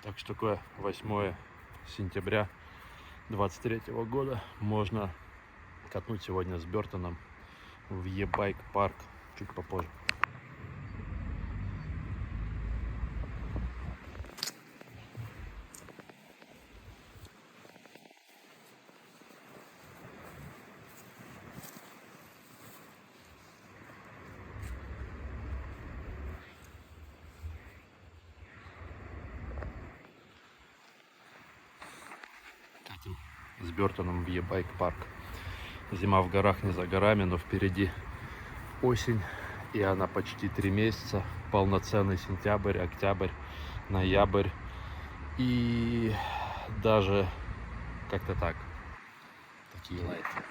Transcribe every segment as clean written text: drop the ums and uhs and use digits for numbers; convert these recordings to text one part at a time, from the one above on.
Так что такое 8 сентября 23 года. Можно катнуть сегодня с Бертоном в e-bike парк чуть попозже. С Бертоном в e-bike парк. Зима в горах не за горами, но впереди осень, и она почти 3 месяца. Полноценный сентябрь, октябрь, ноябрь и даже как-то так. Такие лайфы.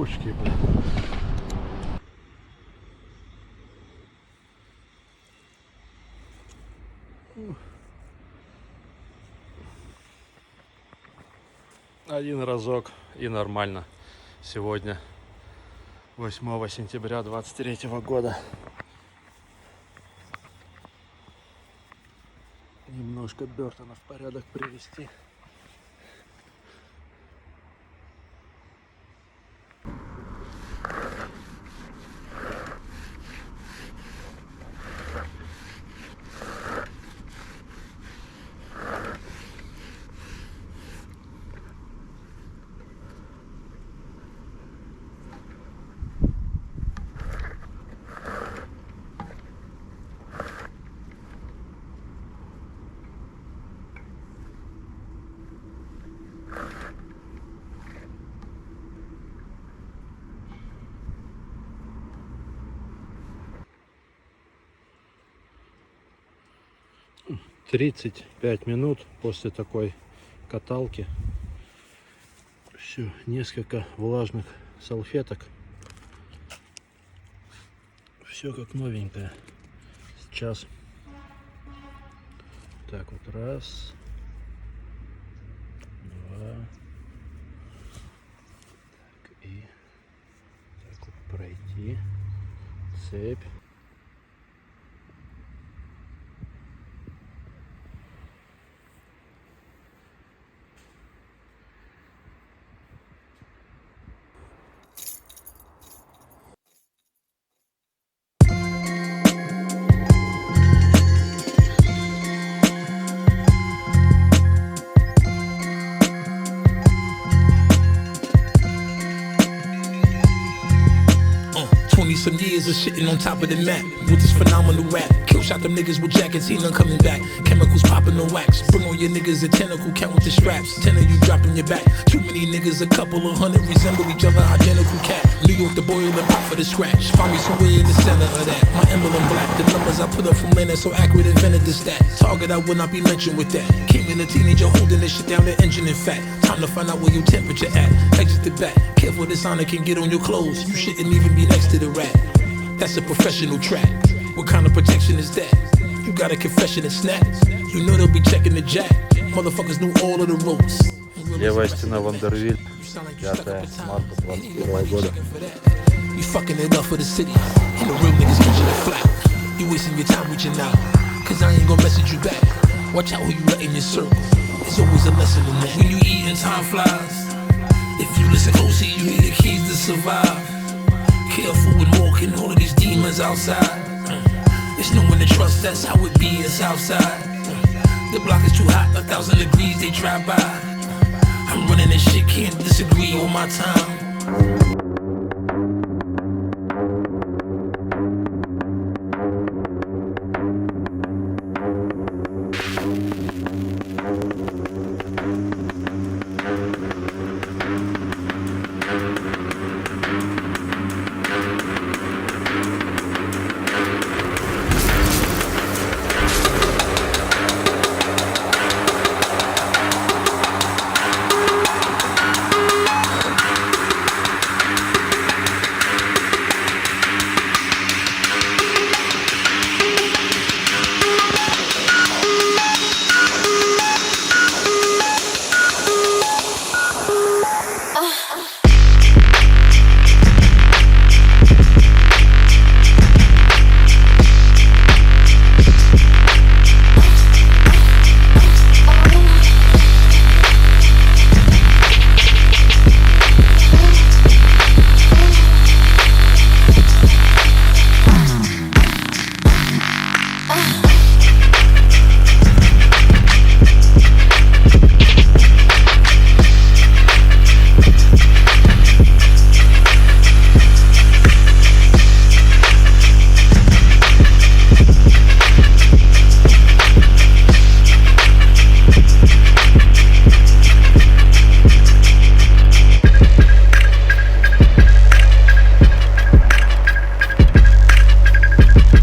Пушки, блин. Один разок и нормально. Сегодня 8 сентября 23 года. Немножко Бёртона в порядок привести. — 35 минут после такой каталки. Все, несколько влажных салфеток. Все как новенькое. Сейчас. Так вот, раз, два. Так, и так вот пройти. Цепь. Some years of shitting on top of the map with this phenomenal rap. Kill shot them niggas with jackets, he none coming back. Chemicals popping on wax. Bring on your niggas a tentacle, count with the straps. 10 of you dropping your back. Too many niggas, a couple of hundred resemble each other, identical cat. New York, the boil and pop for the scratch. Find me somewhere in the center of that. My emblem black. The numbers I put up from London so accurate, invented the stat. Target I will not be mentioned with that. Came in a teenager holding this shit down, the engine in fat. Time to find out where your temperature at. Exit the back. Careful, this honor can get on your clothes. You shouldn't even be next to the rat. That's a professional track. What kind of protection is that? You got a confession and snap. You know they'll be checking the jack. Motherfuckers knew all of the ropes. Левая стена Вандервиль, 5 марта 21 года. You fucking it up for the city. And the real niggas catching the flat. You wasting your time reaching out. Cause I ain't gonna message you back. Watch out who you let in your circle. There's always a lesson in that. When you eat and time flies. If you listen closely, you need the keys to survive. Careful with walking all of these demons outside. It's no one to trust, that's how it be in Southside. The block is too hot, 1,000 degrees, they drive by. I'm running this shit, can't disagree on my time.